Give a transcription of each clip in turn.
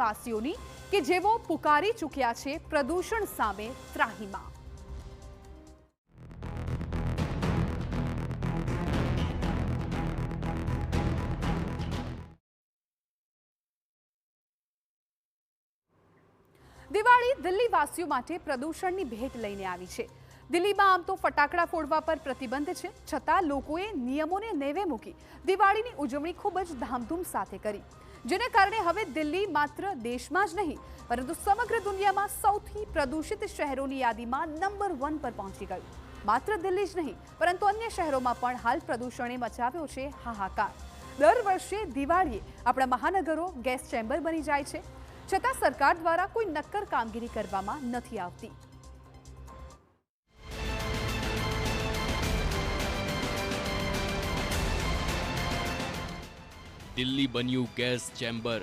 દિલ્હીવાસીઓની કે જેઓ પુકારી ચૂક્યા છે પ્રદૂષણ સામે ત્રાહિમામ। દિવાળી દિલ્હીવાસીઓ માટે પ્રદૂષણની ભેટ લઈને આવી છે। દિલ્હીમાં આમ તો ફટાકડા ફોડવા પર પ્રતિબંધ છે, છતાં લોકોએ નિયમોને નેવે મૂકી દિવાળીની ઉજવણી ખૂબ જ ધામધૂમ સાથે કરી, જેને કારણે હવે દિલ્હી માત્ર દેશમાં જ નહીં પરંતુ સમગ્ર દુનિયામાં સૌથી પ્રદૂષિત શહેરોની યાદીમાં નંબર 1 પર પહોંચી ગયું। માત્ર દિલ્હી જ નહીં પરંતુ અન્ય શહેરોમાં પણ હાલ પ્રદૂષણે મચાવ્યો છે હાહાકાર। દર વર્ષે દિવાળીએ આપણા મહાનગરો ગેસ ચેમ્બર બની જાય છે, છતાં સરકાર દ્વારા કોઈ નક્કર કામગીરી કરવામાં નથી આવતી। દિલ્હી બન્યું ગેસ ચેમ્બર।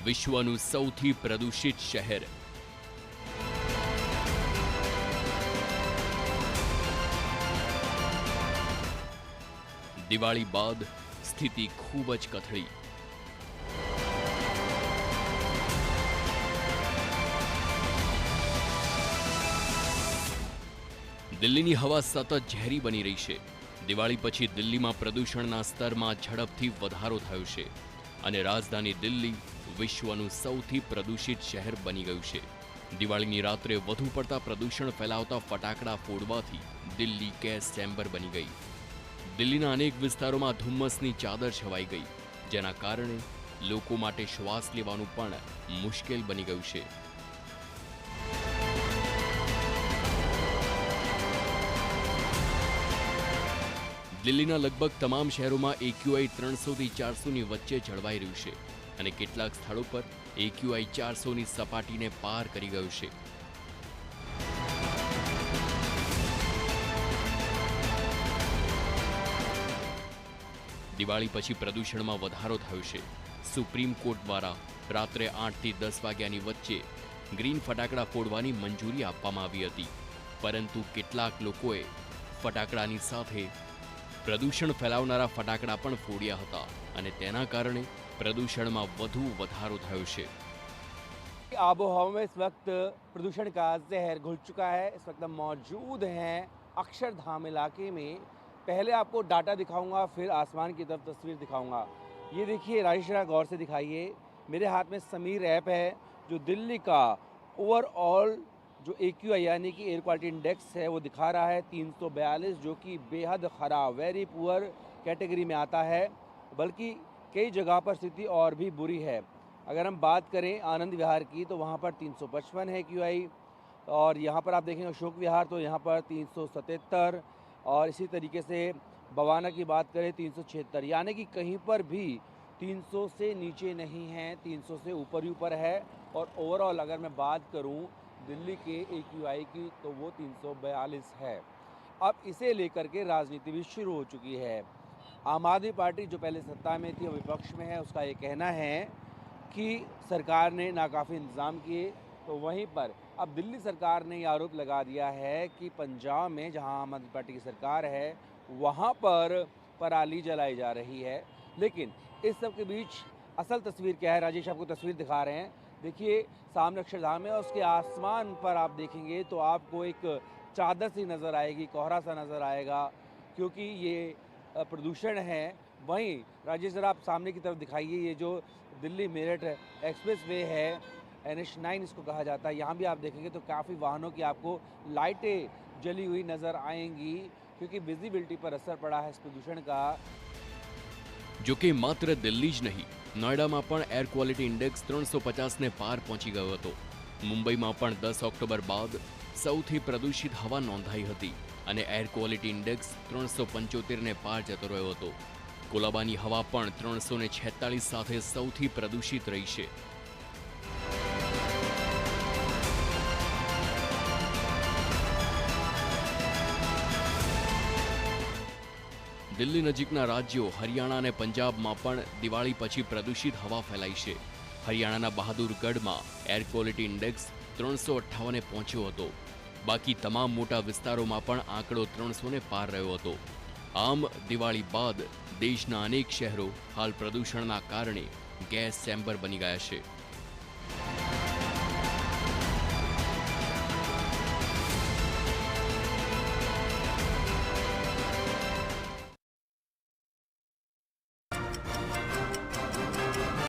વિશ્વનું સૌથી પ્રદૂષિત શહેર। દિવાળી બાદ સ્થિતિ ખૂબ જ કથળી। દિલ્હીની હવા સતત ઝેરી બની રહી છે। દિવાળી પછી દિલ્હીમાં પ્રદૂષણના સ્તરમાં ઝડપથી વધારો થયો છે અને રાજધાની દિલ્હી વિશ્વનું સૌથી પ્રદૂષિત શહેર બની ગયું છે। દિવાળીની રાત્રે વધુ પડતા પ્રદૂષણ ફેલાવતા ફટાકડા ફોડવાથી દિલ્હી ગેસ ચેમ્બર બની ગઈ। દિલ્હીના અનેક વિસ્તારોમાં ધુમ્મસની ચાદર છવાઈ ગઈ, જેના કારણે લોકો માટે શ્વાસ લેવાનું પણ મુશ્કેલ બની ગયું છે। દિલ્હીના લગભગ તમામ શહેરોમાં AQI 300 થી 400ની વચ્ચે જળવાઈ રહ્યું છે અને કેટલાક સ્થળો પર AQI 400ની સપાટીને પાર કરી ગયું છે। દિવાળી પછી પ્રદૂષણમાં વધારો થયો છે। સુપ્રીમ કોર્ટ દ્વારા રાત્રે 8 થી 10 વાગ્યાની વચ્ચે ગ્રીન ફટાકડા ફોડવાની મંજૂરી આપવામાં આવી હતી, પરંતુ કેટલાક લોકોએ ફટાકડાની સાથે પ્રદૂષણ ફેલાવનારા ફટાકડા પણ ફોડ્યા હતા અને તેના કારણે પ્રદૂષણમાં વધુ વધારો થયો છે। आबोहवा में इस वक्त प्रदूषण का जहर घुल चुका है। इस वक्त हम मौजूद हैं अक्षरधाम इलाके में। पहले आपको डाटा दिखाऊंगा, फिर आसमान की तरफ तस्वीर दिखाऊंगा। ये देखिए राजेश, गौर से दिखाइए, मेरे हाथ में समीर ऐप है जो दिल्ली का ओवरऑल जो AQI यानी कि एयर क्वालिटी इंडेक्स है वो दिखा रहा है 342, जो कि बेहद ख़राब, वेरी पुअर कैटेगरी में आता है। बल्कि कई जगह पर स्थिति और भी बुरी है। अगर हम बात करें आनंद विहार की तो वहाँ पर 355 है AQI, और यहाँ पर आप देखेंगे अशोक विहार तो यहाँ पर 377, और इसी तरीके से बवाना की बात करें 376, यानी कि कहीं पर भी 300 से नीचे नहीं है, 300 से ऊपर ही ऊपर है। और ओवरऑल अगर मैं बात करूं दिल्ली के AQI की तो वो 342 है। अब इसे लेकर के राजनीति भी शुरू हो चुकी है। आम आदमी पार्टी जो पहले सत्ता में थी और विपक्ष में है, उसका ये कहना है कि सरकार ने नाकाफ़ी इंतज़ाम किए, तो वहीं पर अब दिल्ली सरकार ने ये आरोप लगा दिया है कि पंजाब में जहां आम आदमी पार्टी की सरकार है वहां पर पराली जलाई जा रही है। लेकिन इस सब के बीच असल तस्वीर क्या है, राजेश आपको तस्वीर दिखा रहे हैं। देखिए सामने अक्षरधाम है, उसके आसमान पर आप देखेंगे तो आपको एक चादर सी नज़र आएगी, कोहरा सा नज़र आएगा, क्योंकि ये प्रदूषण है। वहीं राजेश जरा आप सामने की तरफ दिखाइए, ये जो दिल्ली मेरठ एक्सप्रेस वे है, NH9 इसको कहा जाता है, यहाँ भी आप देखेंगे तो काफ़ी वाहनों की आपको लाइटें जली हुई नज़र आएंगी, क्योंकि विजिबिलिटी पर असर पड़ा है इस प्रदूषण का। जो कि मात्र दिल्ली ज नहीं, नोएडाમાં પણ એર ક્વોલિટી ઇન્ડેક્સ 350ને પાર પહોંચી ગયો હતો। મુંબઈમાં પણ 10 ઓક્ટોબર બાદ સૌથી પ્રદૂષિત હવા નોંધાઈ હતી અને એર ક્વોલિટી ઇન્ડેક્સ 375ને પાર જતો રહ્યો હતો। કોલાબાની હવા પણ 346 સાથે સૌથી પ્રદૂષિત રહી છે। દિલ્હી નજીકના રાજ્યો હરિયાણા અને પંજાબમાં પણ દિવાળી પછી પ્રદૂષિત હવા ફેલાઈ છે। હરિયાણાના બહાદુરગઢમાં એર ક્વોલિટી ઇન્ડેક્સ 358ને પહોંચ્યો હતો। બાકી તમામ મોટા વિસ્તારોમાં પણ આંકડો 300ને પાર રહ્યો હતો। આમ દિવાળી બાદ દેશના અનેક શહેરો હાલ પ્રદૂષણના કારણે ગેસ ચેમ્બર બની ગયા છે।